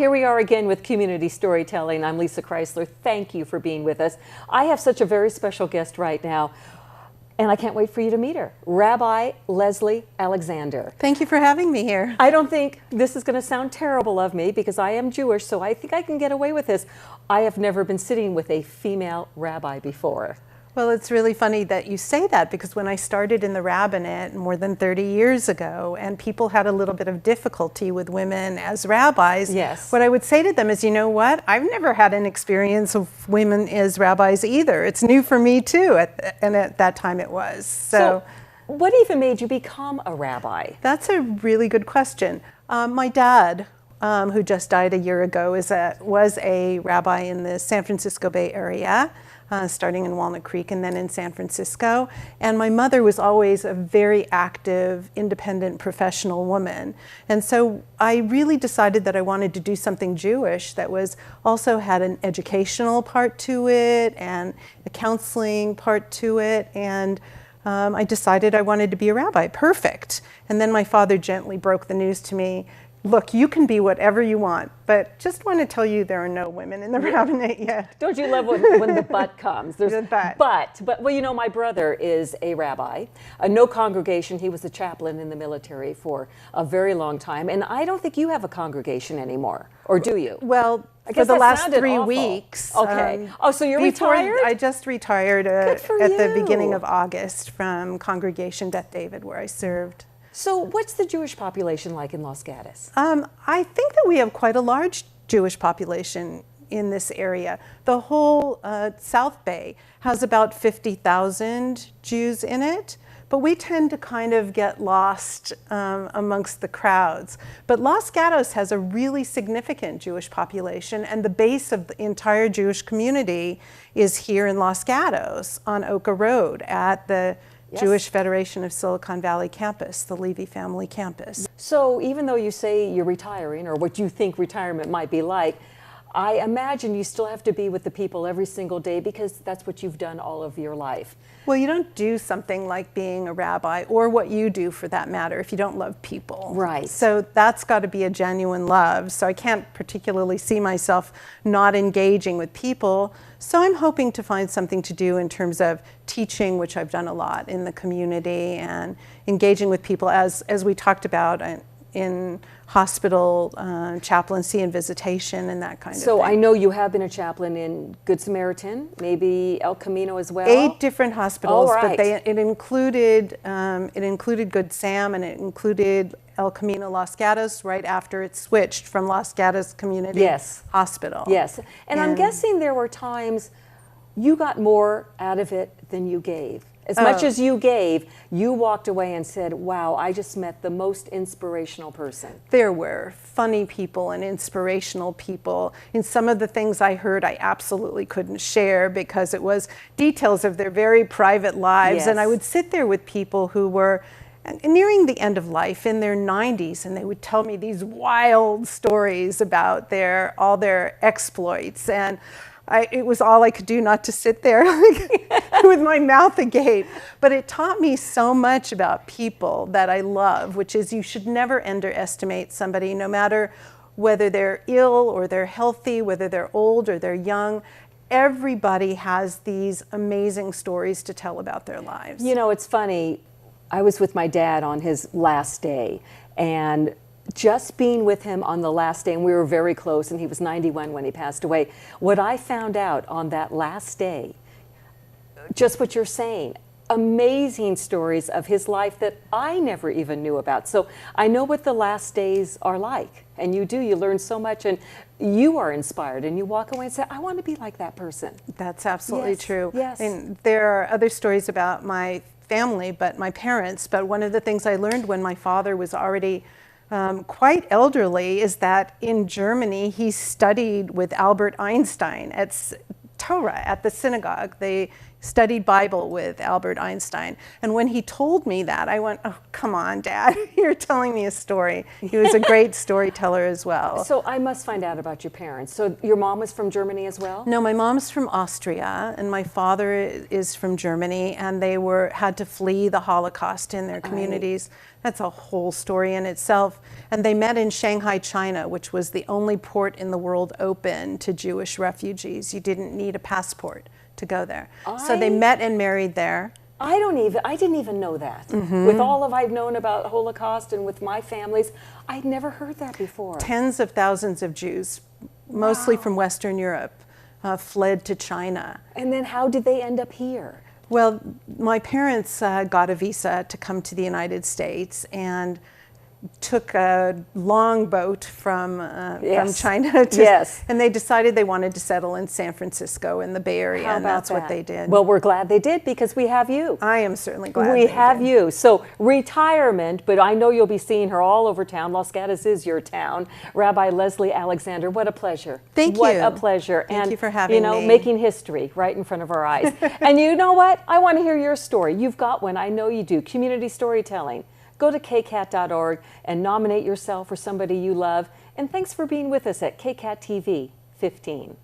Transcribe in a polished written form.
here we are again with community storytelling. I'm Lissa Kreisler. Thank you for being with us. I have such a very special guest right now, and I can't wait for you to meet her. Rabbi Leslie Alexander. Thank you for having me here. I don't think this is going to sound terrible of me because I am Jewish, so I think I can get away with this. I have never been sitting with a female rabbi before. Well, it's really funny that you say that, because when I started in the rabbinate more than 30 years ago, and people had a little bit of difficulty with women as rabbis, yes, what I would say to them is, you know what, I've never had an experience of women as rabbis either. It's new for me too, and at that time it was. So what even made you become a rabbi? That's a really good question. My dad, who just died a year ago, was a rabbi in the San Francisco Bay Area. Starting in Walnut Creek and then in San Francisco. And my mother was always a very active, independent, professional woman. And so I really decided that I wanted to do something Jewish that also had an educational part to it and a counseling part to it. And I decided I wanted to be a rabbi. Perfect. And then my father gently broke the news to me. Look, you can be whatever you want, but just want to tell you there are no women in the rabbinate yet. Don't you love when the but comes? There's the but. But, well, you know, my brother is a rabbi, no congregation. He was a chaplain in the military for a very long time, and I don't think you have a congregation anymore, or do you? Well, I guess for the last 3 awful. weeks. Okay. So you're retired? I just retired Good for at you. the beginning of August from Congregation Beth David, where I served. So what's the Jewish population like in Los Gatos? I think that we have quite a large Jewish population in this area. The whole South Bay has about 50,000 Jews in it, but we tend to kind of get lost amongst the crowds. But Los Gatos has a really significant Jewish population, and the base of the entire Jewish community is here in Los Gatos on Oka Road at the Jewish Federation of Silicon Valley campus, the Levy family campus. So even though you say you're retiring, or what you think retirement might be like, I imagine you still have to be with the people every single day because that's what you've done all of your life. Well, you don't do something like being a rabbi, or what you do for that matter, if you don't love people. Right. So that's got to be a genuine love. So I can't particularly see myself not engaging with people. So I'm hoping to find something to do in terms of teaching, which I've done a lot in the community, and engaging with people as we talked about in hospital chaplaincy and visitation and that kind of thing. So I know you have been a chaplain in Good Samaritan, maybe El Camino as well? 8 different hospitals, right. But it included Good Sam, and it included El Camino Los Gatos right after it switched from Los Gatos Community Hospital. Yes, and I'm guessing there were times you got more out of it than you gave. As much as you gave, you walked away and said, wow, I just met the most inspirational person. There were funny people and inspirational people. In some of the things I heard, I absolutely couldn't share because it was details of their very private lives. Yes. And I would sit there with people who were nearing the end of life, in their 90s, and they would tell me these wild stories about all their exploits. And it was all I could do not to sit there with my mouth agape. But it taught me so much about people that I love, which is you should never underestimate somebody, no matter whether they're ill or they're healthy, whether they're old or they're young. Everybody has these amazing stories to tell about their lives. You know, it's funny. I was with my dad on his last day, and just being with him on the last day, and we were very close, and he was 91 when he passed away. What I found out on that last day, just what you're saying, amazing stories of his life that I never even knew about. So I know what the last days are like, and you learn so much, and you are inspired, and you walk away and say, I want to be like that person. That's absolutely true. Yes. And there are other stories about my family, my parents, but one of the things I learned when my father was already quite elderly is that in Germany he studied with Albert Einstein at Torah at the synagogue. studied Bible with Albert Einstein. And when he told me that, I went, oh, come on, Dad, you're telling me a story. He was a great storyteller as well. So I must find out about your parents. So your mom was from Germany as well? No, my mom's from Austria, and my father is from Germany, and they had to flee the Holocaust in their communities. That's a whole story in itself. And they met in Shanghai, China, which was the only port in the world open to Jewish refugees. You didn't need a passport to go there. So they met and married there. I didn't even know that. With all of I've known about Holocaust and with my families, I'd never heard that before. Tens of thousands of Jews, mostly from Western Europe, fled to China. And then how did they end up here? Well, my parents got a visa to come to the United States and took a long boat from China to, and they decided they wanted to settle in San Francisco in the Bay Area, and that's what they did. Well, we're glad they did because we have you. I am certainly glad we have you. So retirement, but I know you'll be seeing her all over town. Los Gatos is your town. Rabbi Leslie Alexander, what a pleasure. Thank you. What a pleasure. Thank you for having me. Making history right in front of our eyes. And you know what? I want to hear your story. You've got one. I know you do. Community storytelling. Go to KCAT.org and nominate yourself or somebody you love. And thanks for being with us at KCAT TV 15.